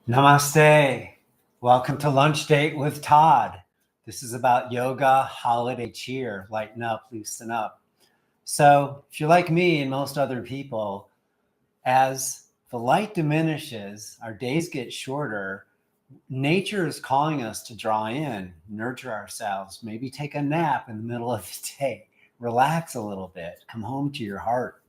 Namaste. Welcome to Lunch Date with Todd. This is about yoga, holiday cheer, lighten up, loosen up. So if you're like me and most other people, as the light diminishes, our days get shorter, nature is calling us to draw in, nurture ourselves, maybe take a nap in the middle of the day, relax a little bit, come home to your heart.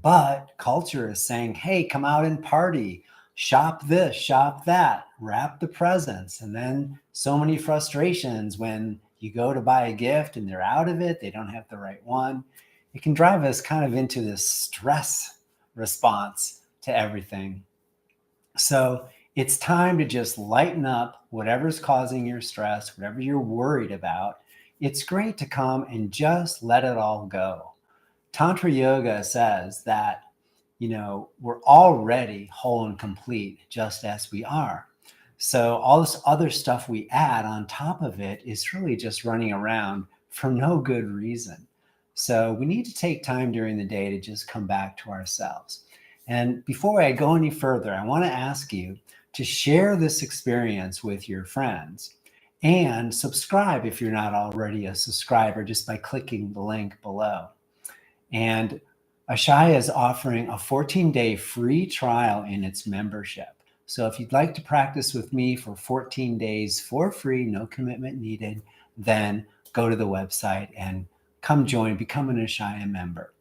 But culture is saying, hey, come out and party, shop this, shop that, wrap the presents. And then so many frustrations when you go to buy a gift and they're out of it, they don't have the right one. It can drive us kind of into this stress response to everything. So it's time to just lighten up whatever's causing your stress, whatever you're worried about. It's great to come and just let it all go. Tantra yoga says that, we're already whole and complete just as we are. So all this other stuff we add on top of it is really just running around for no good reason. So we need to take time during the day to just come back to ourselves. And before I go any further, I want to ask you to share this experience with your friends and subscribe if you're not already a subscriber just by clicking the link below. And Ashaya is offering a 14-day free trial in its membership. So if you'd like to practice with me for 14 days for free, no commitment needed, then go to the website and come join, become an Ashaya member.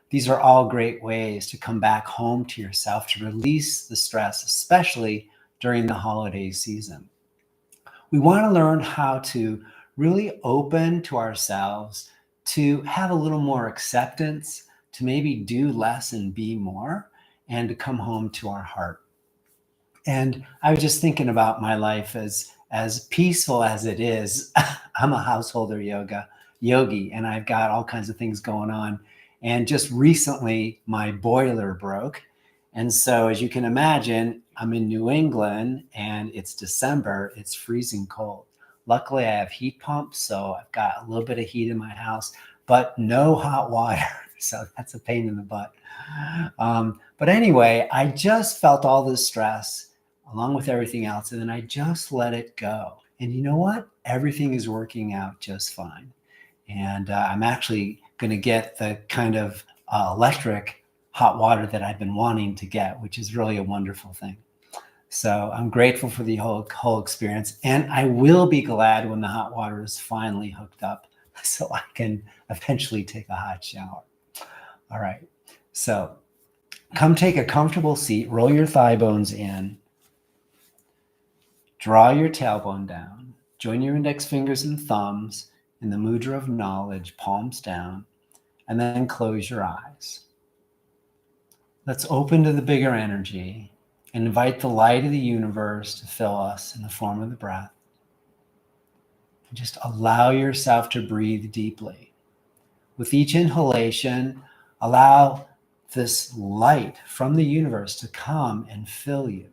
These are all great ways to come back home to yourself, to release the stress, especially during the holiday season. We want to learn how to really open to ourselves, to have a little more acceptance, to maybe do less and be more, and to come home to our heart. And I was just thinking about my life as peaceful as it is. I'm a householder yogi, and I've got all kinds of things going on. And just recently, my boiler broke. And so as you can imagine, I'm in New England and it's December, it's freezing cold. Luckily, I have heat pumps, so I've got a little bit of heat in my house, but no hot water. So that's a pain in the butt. But anyway, I just felt all this stress along with everything else, and then I just let it go. And you know what? Everything is working out just fine. And I'm actually going to get the kind of electric hot water that I've been wanting to get, which is really a wonderful thing. So I'm grateful for the whole experience, and I will be glad when the hot water is finally hooked up so I can eventually take a hot shower. All right, so come take a comfortable seat, roll your thigh bones in, draw your tailbone down, join your index fingers and thumbs in the mudra of knowledge, palms down, and then close your eyes. Let's open to the bigger energy and invite the light of the universe to fill us in the form of the breath. And just allow yourself to breathe deeply. With each inhalation, allow this light from the universe to come and fill you.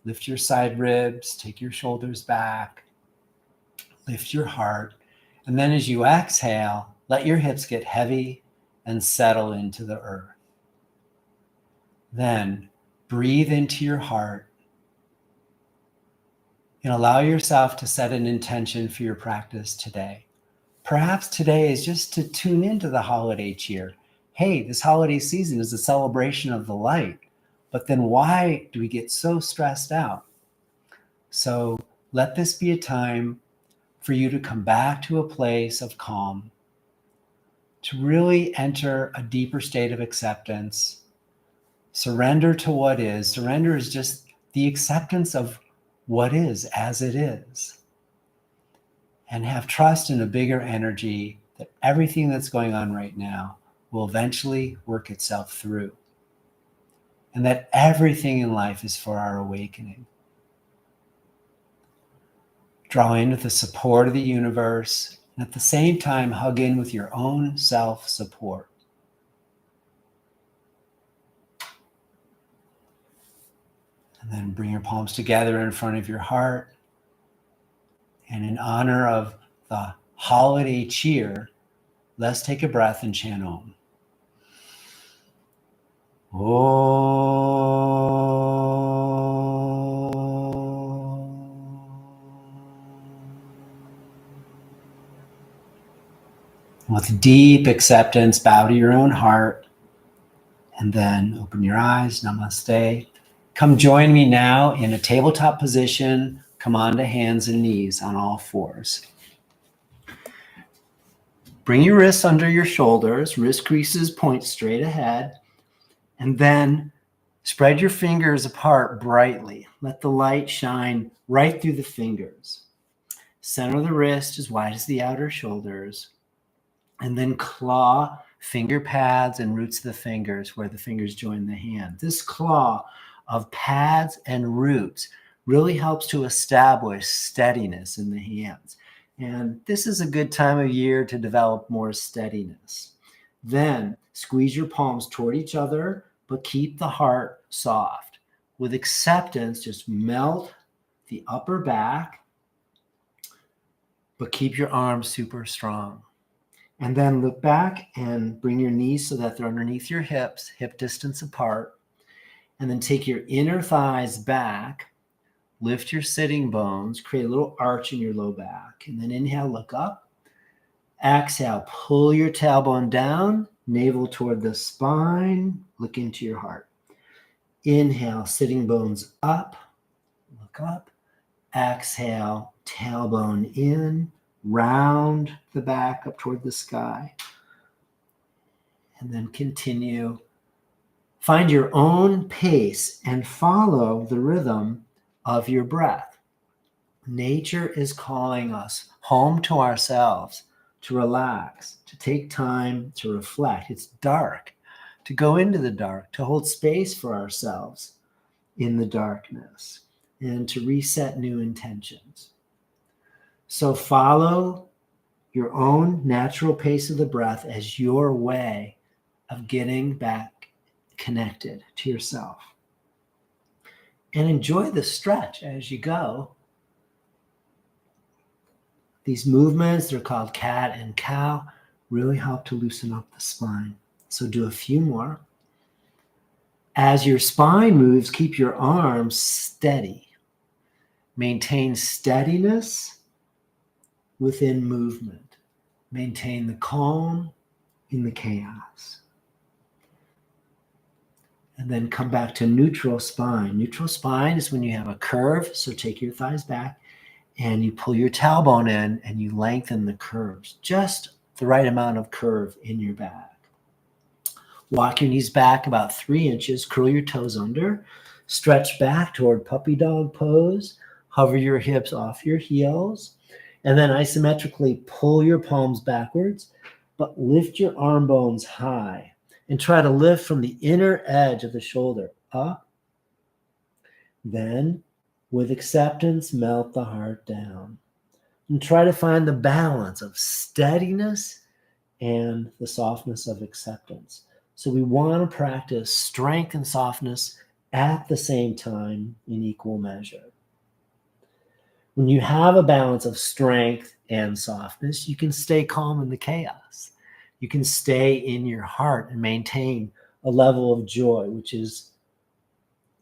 Lift your side ribs, take your shoulders back, lift your heart, and then as you exhale, let your hips get heavy and settle into the earth. Then breathe into your heart and allow yourself to set an intention for your practice today. Perhaps today is just to tune into the holiday cheer. Hey, this holiday season is a celebration of the light, but then why do we get so stressed out? So let this be a time for you to come back to a place of calm, to really enter a deeper state of acceptance. Surrender to what is. Surrender is just the acceptance of what is as it is. And have trust in a bigger energy that everything that's going on right now will eventually work itself through. And that everything in life is for our awakening. Draw in with the support of the universe, and at the same time, hug in with your own self-support. And then bring your palms together in front of your heart. And in honor of the holiday cheer, let's take a breath and chant Om. Om. With deep acceptance, bow to your own heart and then open your eyes. Namaste. Come join me now in a tabletop position. Come onto hands and knees on all fours. Bring your wrists under your shoulders, wrist creases point straight ahead, and then spread your fingers apart brightly. Let the light shine right through the fingers. Center the wrist as wide as the outer shoulders, and then claw finger pads and roots of the fingers where the fingers join the hand. This claw of pads and roots really helps to establish steadiness in the hands. And this is a good time of year to develop more steadiness. Then squeeze your palms toward each other, but keep the heart soft. With acceptance, just melt the upper back, but keep your arms super strong. And then look back and bring your knees so that they're underneath your hips, hip distance apart. And then take your inner thighs back, lift your sitting bones, create a little arch in your low back. And then inhale, look up. Exhale, pull your tailbone down, navel toward the spine, look into your heart. Inhale, sitting bones up, look up. Exhale, tailbone in, round the back up toward the sky. And then continue. Find your own pace and follow the rhythm of your breath. Nature is calling us home to ourselves, to relax, to take time to reflect. It's dark, to go into the dark, to hold space for ourselves in the darkness, and to reset new intentions. So follow your own natural pace of the breath as your way of getting back connected to yourself. And enjoy the stretch as you go. These movements, they're called cat and cow, really help to loosen up the spine. So do a few more. As your spine moves, keep your arms steady. Maintain steadiness within movement. Maintain the calm in the chaos. And then come back to neutral spine. Neutral spine is when you have a curve, so take your thighs back and you pull your tailbone in and you lengthen the curves, just the right amount of curve in your back. Walk your knees back about 3 inches, curl your toes under, stretch back toward puppy dog pose, hover your hips off your heels, and then isometrically pull your palms backwards, but lift your arm bones high and try to lift from the inner edge of the shoulder up. Then, with acceptance, melt the heart down and try to find the balance of steadiness and the softness of acceptance. So we want to practice strength and softness at the same time in equal measure. When you have a balance of strength and softness, you can stay calm in the chaos. You can stay in your heart and maintain a level of joy, which is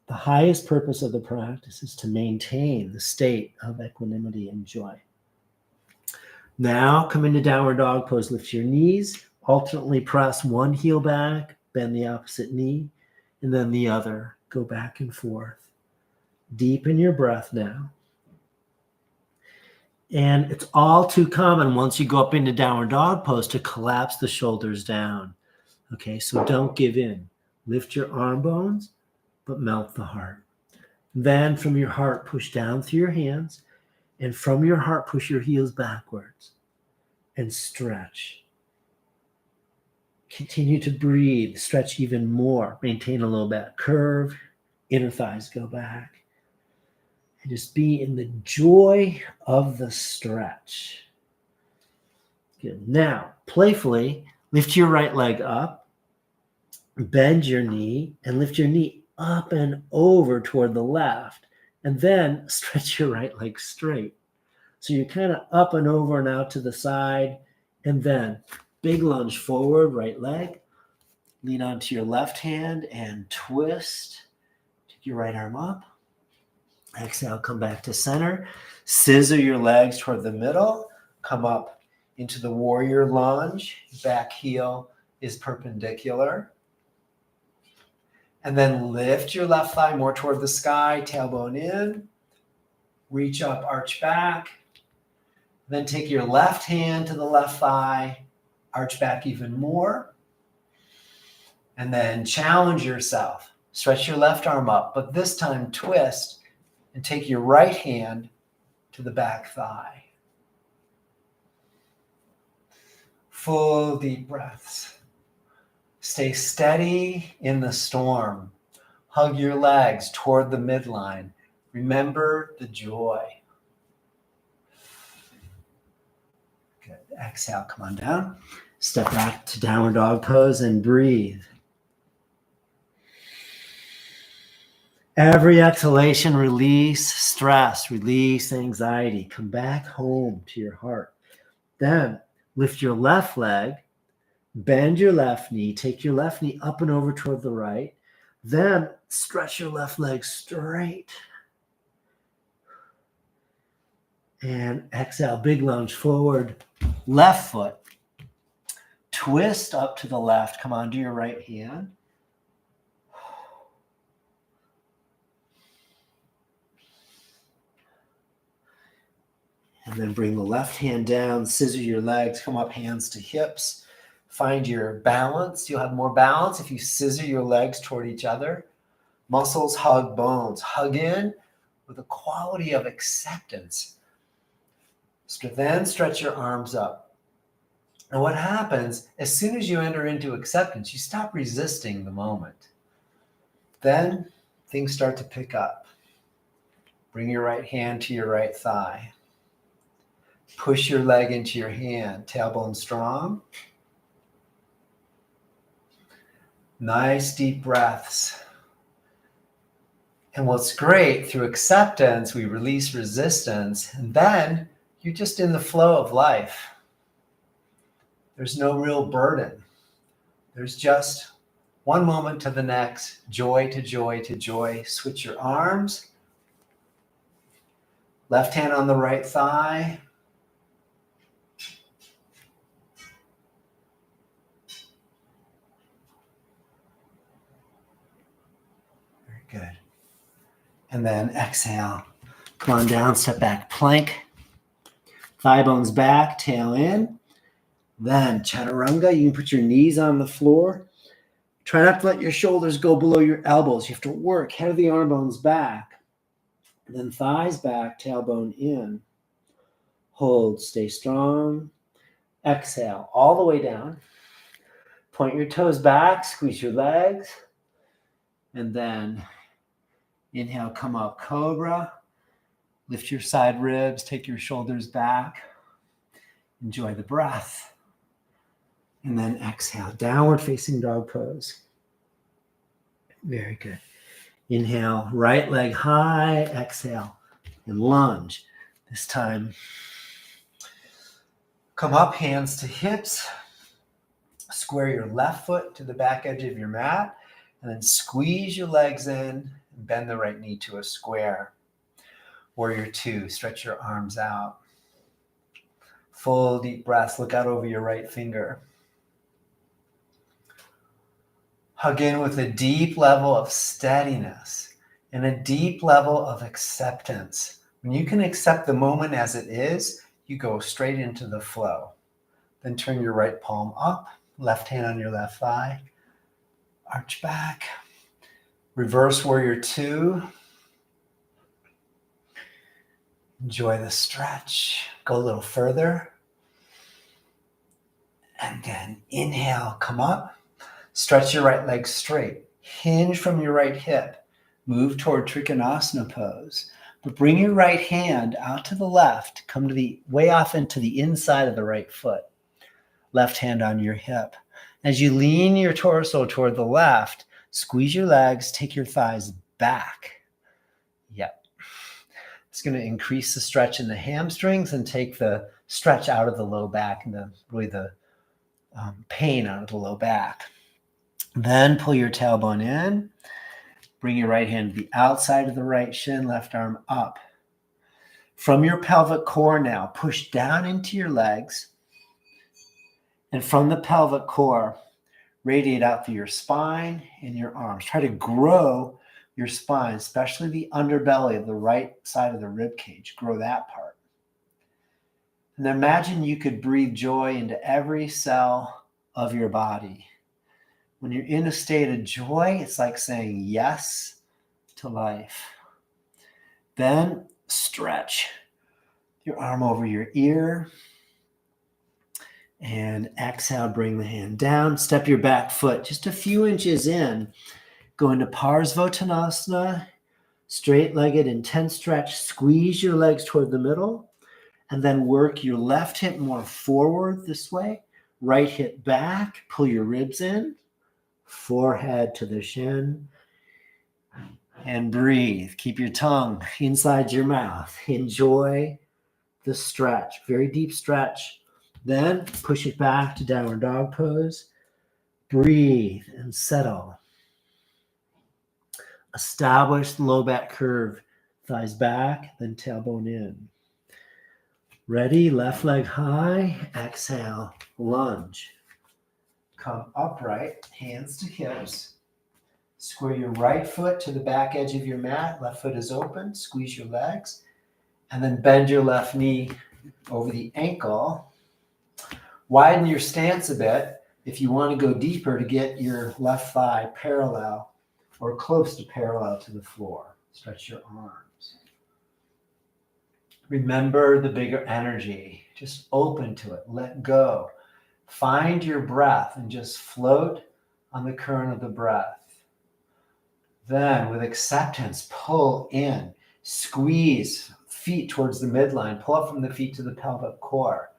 the highest purpose of the practice, is to maintain the state of equanimity and joy. Now come into downward dog pose. Lift your knees, alternately press one heel back, bend the opposite knee, and then the other. Go back and forth. Deepen your breath now. And it's all too common once you go up into downward dog pose to collapse the shoulders down. Okay, so don't give in. Lift your arm bones, but melt the heart. Then from your heart, push down through your hands, and from your heart, push your heels backwards and stretch. Continue to breathe, stretch even more. Maintain a low back curve, inner thighs go back. And just be in the joy of the stretch. Good. Now, playfully, lift your right leg up, bend your knee, and lift your knee up and over toward the left, and then stretch your right leg straight. So you're kind of up and over and out to the side, and then big lunge forward, right leg. Lean onto your left hand and twist. Take your right arm up. Exhale, come back to center. Scissor your legs toward the middle. Come up into the warrior lunge. Back heel is perpendicular. And then lift your left thigh more toward the sky, tailbone in. Reach up, arch back. Then take your left hand to the left thigh, arch back even more. And then challenge yourself. Stretch your left arm up, but this time twist and take your right hand to the back thigh. Full deep breaths. Stay steady in the storm. Hug your legs toward the midline. Remember the joy. Good. Exhale, come on down. Step back to downward dog pose and breathe. Every exhalation, release stress, release anxiety. Come back home to your heart. Then lift your left leg, bend your left knee, take your left knee up and over toward the right. Then stretch your left leg straight. And exhale, big lunge forward, left foot. Twist up to the left, come onto your right hand. And then bring the left hand down, scissor your legs, come up hands to hips. Find your balance. You'll have more balance if you scissor your legs toward each other. Muscles hug bones. Hug in with a quality of acceptance. Then stretch your arms up. And what happens, as soon as you enter into acceptance, you stop resisting the moment. Then things start to pick up. Bring your right hand to your right thigh. Push your leg into your hand, tailbone strong. Nice deep breaths. And what's great, through acceptance, we release resistance, and then you're just in the flow of life. There's no real burden. There's just one moment to the next, joy to joy to joy. Switch your arms. Left hand on the right thigh. Good. And then exhale. Come on down, step back, plank. Thigh bones back, tail in. Then chaturanga, you can put your knees on the floor. Try not to let your shoulders go below your elbows. You have to work head of the arm bones back. And then thighs back, tailbone in. Hold, stay strong. Exhale, all the way down. Point your toes back, squeeze your legs. And then inhale, come up, cobra. Lift your side ribs, take your shoulders back. Enjoy the breath. And then exhale, downward facing dog pose. Very good. Inhale, right leg high, exhale, and lunge. This time, come up, hands to hips. Square your left foot to the back edge of your mat, and then squeeze your legs in and bend the right knee to a square. Warrior two, stretch your arms out. Full deep breaths, look out over your right finger. Hug in with a deep level of steadiness and a deep level of acceptance. When you can accept the moment as it is, you go straight into the flow. Then turn your right palm up, left hand on your left thigh. Arch back. Reverse warrior two. Enjoy the stretch. Go a little further. And then inhale, come up. Stretch your right leg straight. Hinge from your right hip. Move toward Trikonasana pose. But bring your right hand out to the left. Come to the way off into the inside of the right foot. Left hand on your hip. As you lean your torso toward the left, squeeze your legs, take your thighs back. Yep. It's going to increase the stretch in the hamstrings and take the stretch out of the low back and the pain out of the low back. Then pull your tailbone in. Bring your right hand to the outside of the right shin, left arm up. From your pelvic core now, push down into your legs. And from the pelvic core, radiate out through your spine and your arms. Try to grow your spine, especially the underbelly of the right side of the rib cage. Grow that part. And then imagine you could breathe joy into every cell of your body. When you're in a state of joy, it's like saying yes to life. Then stretch your arm over your ear. And exhale, bring the hand down. Step your back foot just a few inches in. Go into Parsvottanasana, straight-legged intense stretch. Squeeze your legs toward the middle. And then work your left hip more forward this way. Right hip back. Pull your ribs in. Forehead to the shin. And breathe. Keep your tongue inside your mouth. Enjoy the stretch. Very deep stretch. Then push it back to downward dog pose. Breathe and settle. Establish the low back curve. Thighs back, then tailbone in. Ready? Left leg high. Exhale. Lunge. Come upright. Hands to hips. Square your right foot to the back edge of your mat. Left foot is open. Squeeze your legs. And then bend your left knee over the ankle. Widen your stance a bit if you want to go deeper to get your left thigh parallel or close to parallel to the floor. Stretch your arms. Remember the bigger energy. Just open to it. Let go. Find your breath and just float on the current of the breath. Then with acceptance, pull in. Squeeze feet towards the midline. Pull up from the feet to the pelvic core.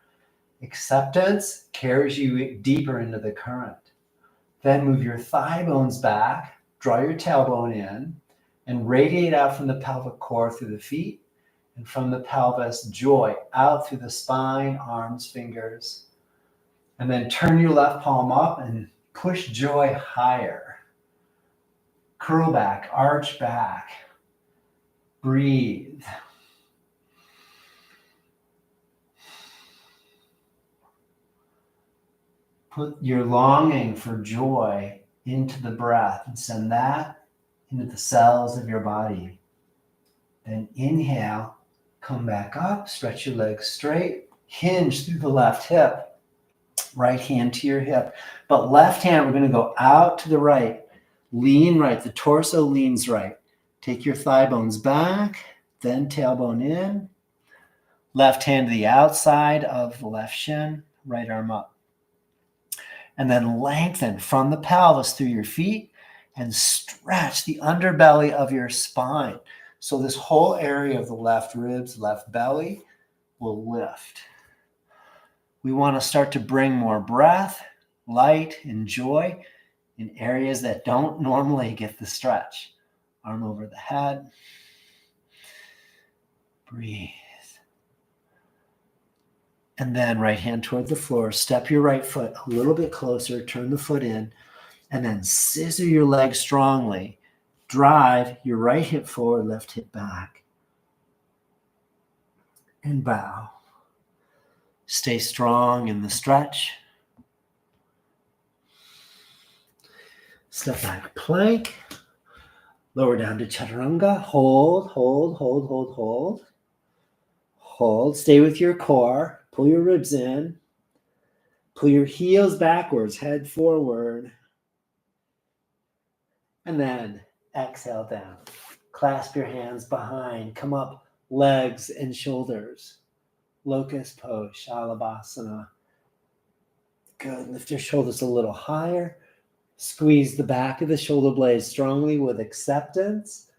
Acceptance carries you deeper into the current. Then move your thigh bones back, draw your tailbone in, and radiate out from the pelvic core through the feet, and from the pelvis, joy out through the spine, arms, fingers. And then turn your left palm up and push joy higher. Curl back, arch back. Breathe. Put your longing for joy into the breath and send that into the cells of your body. Then inhale, come back up, stretch your legs straight, hinge through the left hip, right hand to your hip. But left hand, we're going to go out to the right, lean right, the torso leans right. Take your thigh bones back, then tailbone in. Left hand to the outside of the left shin, right arm up. And then lengthen from the pelvis through your feet and stretch the underbelly of your spine. So this whole area of the left ribs, left belly will lift. We want to start to bring more breath, light, and joy in areas that don't normally get the stretch. Arm over the head. Breathe. And then right hand toward the floor. Step your right foot a little bit closer. Turn the foot in. And then scissor your leg strongly. Drive your right hip forward, left hip back. And bow. Stay strong in the stretch. Step back plank. Lower down to chaturanga. Hold, hold, hold, hold, hold. Hold. Stay with your core. Pull your ribs in. Pull your heels backwards, head forward. And then exhale down. Clasp your hands behind. Come up, legs and shoulders. Locust pose, Shalabhasana. Good. Lift your shoulders a little higher. Squeeze the back of the shoulder blades strongly with acceptance.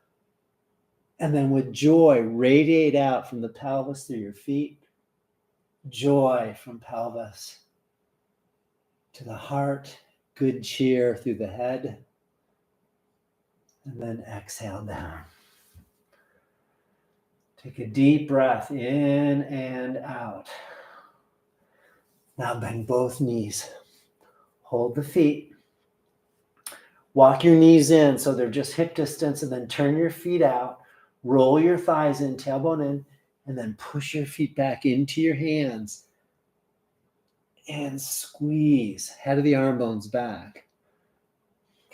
And then with joy, radiate out from the pelvis through your feet. Joy from pelvis to the heart. Good cheer through the head. And then exhale down. Take a deep breath in and out. Now bend both knees. Hold the feet. Walk your knees in so they're just hip distance, and then turn your feet out. Roll your thighs in, tailbone in, and then push your feet back into your hands. and squeeze. Head of the arm bones back.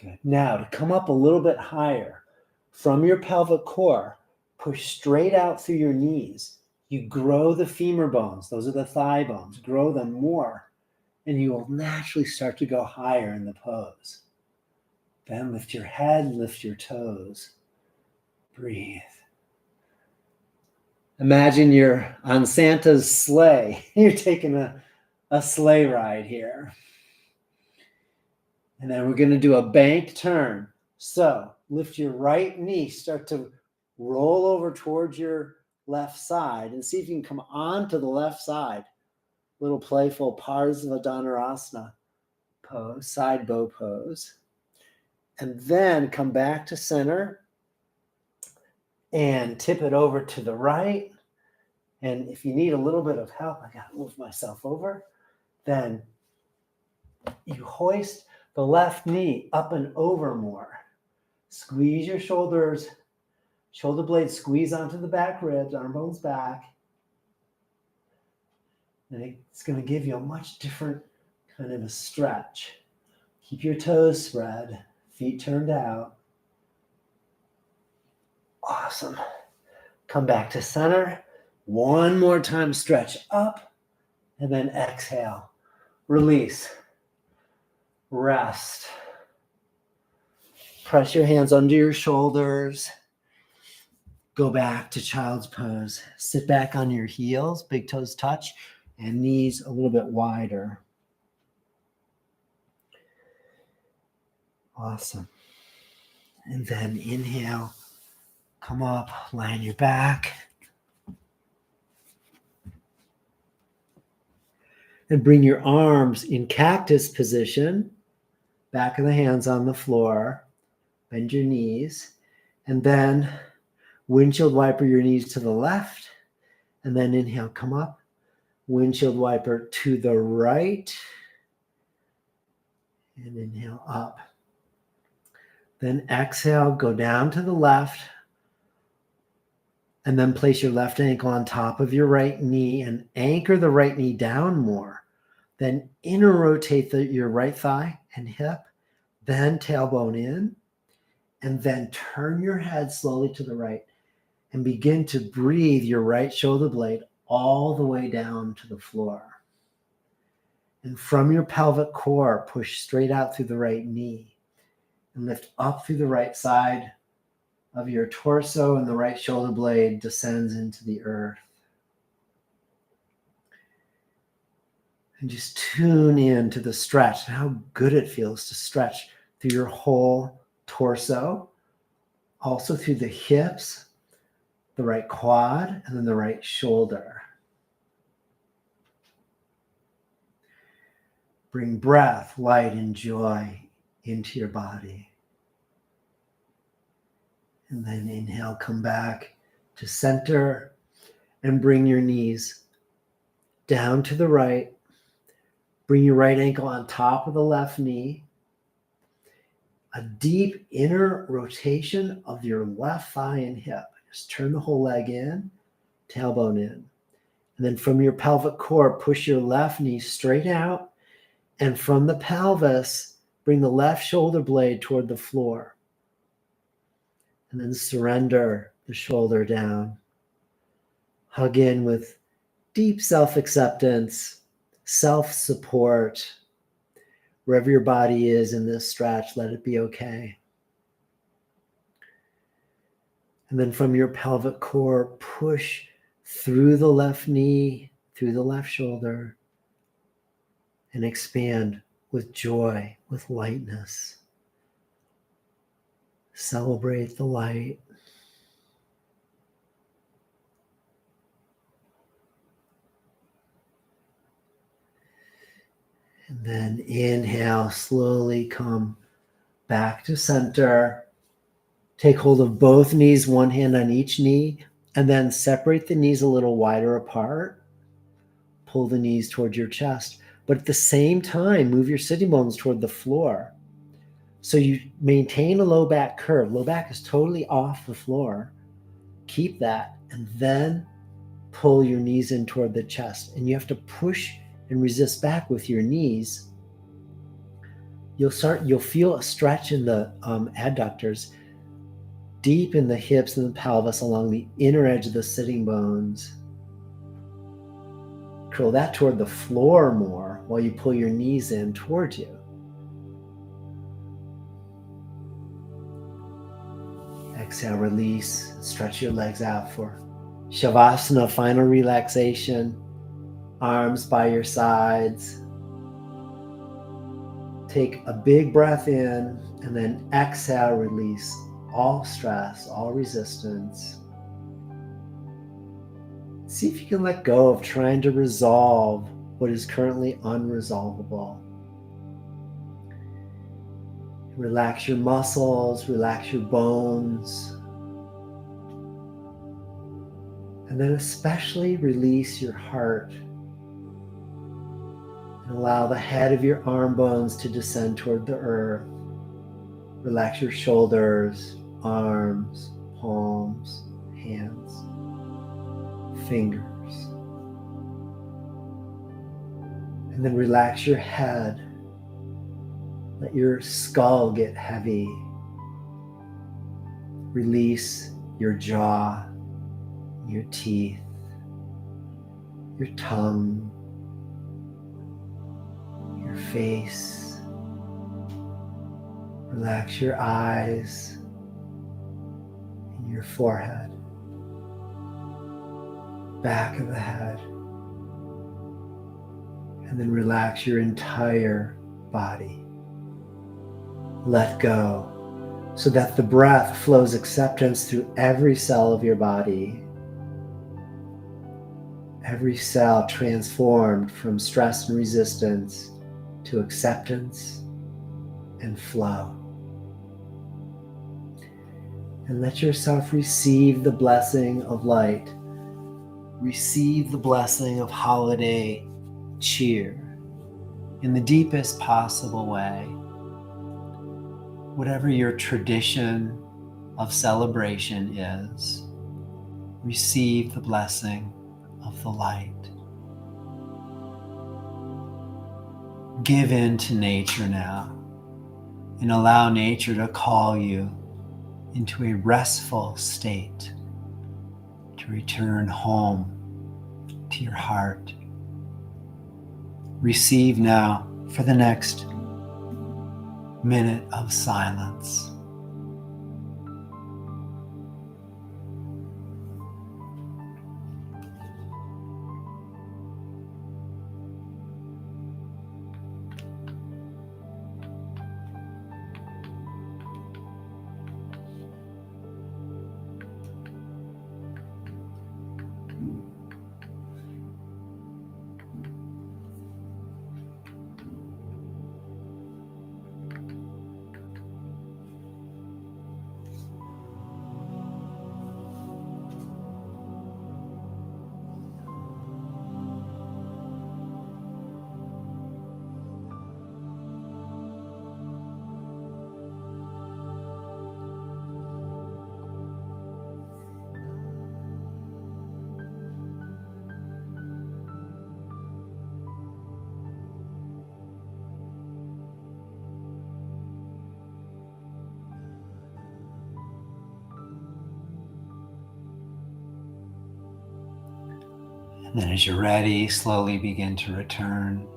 Good. Now to come up a little bit higher from your pelvic core, push straight out through your knees. You grow the femur bones. Those are the thigh bones. Grow them more, and you will naturally start to go higher in the pose. Then lift your head, lift your toes. Breathe. Imagine you're on Santa's sleigh. You're taking a sleigh ride here. And then we're going to do a bank turn. So lift your right knee, start to roll over towards your left side, and see if you can come onto the left side. Little playful Parsvadhanurasana pose, side bow pose. And then come back to center and tip it over to the right. And if you need a little bit of help, I got to move myself over. Then you hoist the left knee up and over more. Squeeze your shoulders, shoulder blades squeeze onto the back ribs, arm bones back. And it's going to give you a much different kind of a stretch. Keep your toes spread, feet turned out. Awesome. Come back to center. One more time, stretch up, and then exhale. Release. Rest. Press your hands under your shoulders. Go back to child's pose. Sit back on your heels, big toes touch, and knees a little bit wider. Awesome. And then inhale, come up, lie on your back. And bring your arms in cactus position, back of the hands on the floor, bend your knees, and then windshield wiper your knees to the left, and then inhale, come up, windshield wiper to the right, and inhale up. Then exhale, go down to the left, and then place your left ankle on top of your right knee and anchor the right knee down more. Then inner rotate your right thigh and hip, then tailbone in, and then turn your head slowly to the right and begin to breathe your right shoulder blade all the way down to the floor. And from your pelvic core, push straight out through the right knee and lift up through the right side of your torso, and the right shoulder blade descends into the earth. And just tune in to the stretch and how good it feels to stretch through your whole torso, also through the hips, the right quad, and then the right shoulder. Bring breath, light, and joy into your body. And then inhale, come back to center and bring your knees down to the right. Bring your right ankle on top of the left knee. A deep inner rotation of your left thigh and hip. Just turn the whole leg in, tailbone in. And then from your pelvic core, push your left knee straight out. And from the pelvis, bring the left shoulder blade toward the floor. And then surrender the shoulder down. Hug in with deep self-acceptance, self-support. Wherever your body is in this stretch, let it be okay. And then from your pelvic core, push through the left knee, through the left shoulder, and expand with joy, with lightness. Celebrate the light. And then inhale, slowly come back to center. Take hold of both knees, one hand on each knee, and then separate the knees a little wider apart. Pull the knees towards your chest, but at the same time, move your sitting bones toward the floor. So you maintain a low back curve. Low back is totally off the floor. Keep that, and then pull your knees in toward the chest. And you have to push and resist back with your knees, you'll feel a stretch in the adductors, deep in the hips and the pelvis along the inner edge of the sitting bones. Curl that toward the floor more while you pull your knees in towards you. Exhale, release, stretch your legs out for Shavasana, final relaxation. Arms by your sides. Take a big breath in and then exhale, release all stress, all resistance. See if you can let go of trying to resolve what is currently unresolvable. Relax your muscles, relax your bones. And then especially release your heart. And allow the head of your arm bones to descend toward the earth. Relax your shoulders, arms, palms, hands, fingers. And then relax your head. Let your skull get heavy. Release your jaw, your teeth, your tongue, your face. Relax your eyes and your forehead, back of the head, and then relax your entire body. Let go so that the breath flows acceptance through every cell of your body. Every cell transformed from stress and resistance to acceptance and flow. And let yourself receive the blessing of light. Receive the blessing of holiday cheer in the deepest possible way. Whatever your tradition of celebration is, receive the blessing of the light. Give in to nature now and allow nature to call you into a restful state, to return home to your heart. Receive now for the next minute of silence. And then as you're ready, slowly begin to return.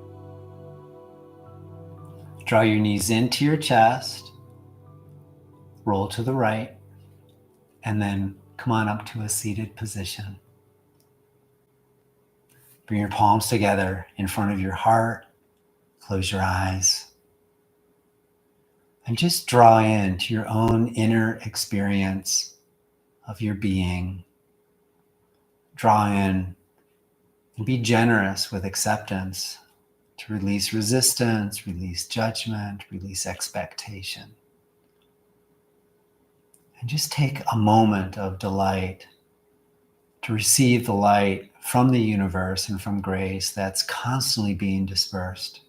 Draw your knees into your chest, roll to the right, and then come on up to a seated position. Bring your palms together in front of your heart, close your eyes, and just draw into your own inner experience of your being. Draw in and be generous with acceptance to release resistance, release judgment, release expectation. And just take a moment of delight to receive the light from the universe and from grace that's constantly being dispersed.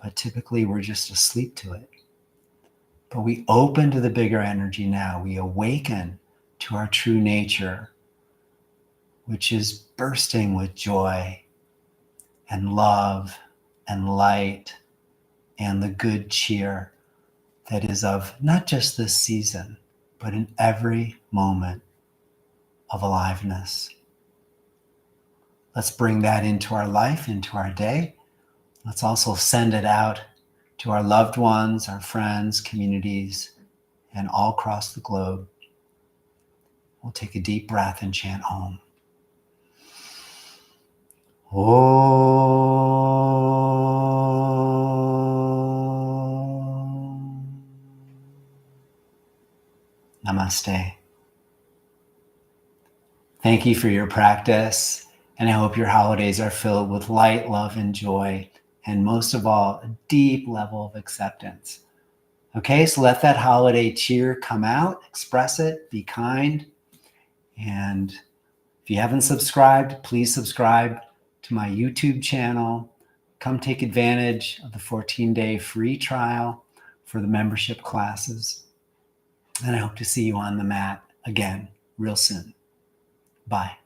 But typically we're just asleep to it. But we open to the bigger energy now. We awaken to our true nature, which is bursting with joy and love and light and the good cheer that is of not just this season, but in every moment of aliveness. Let's bring that into our life, into our day. Let's also send it out to our loved ones, our friends, communities, and all across the globe. We'll take a deep breath and chant Om. Om. Namaste. Thank you for your practice, and I hope your holidays are filled with light, love, and joy, and most of all, a deep level of acceptance. Okay, so let that holiday cheer come out, express it, be kind, and if you haven't subscribed, please subscribe to my YouTube channel. Come take advantage of the 14-day free trial for the membership classes, and I hope to see you on the mat again real soon. Bye.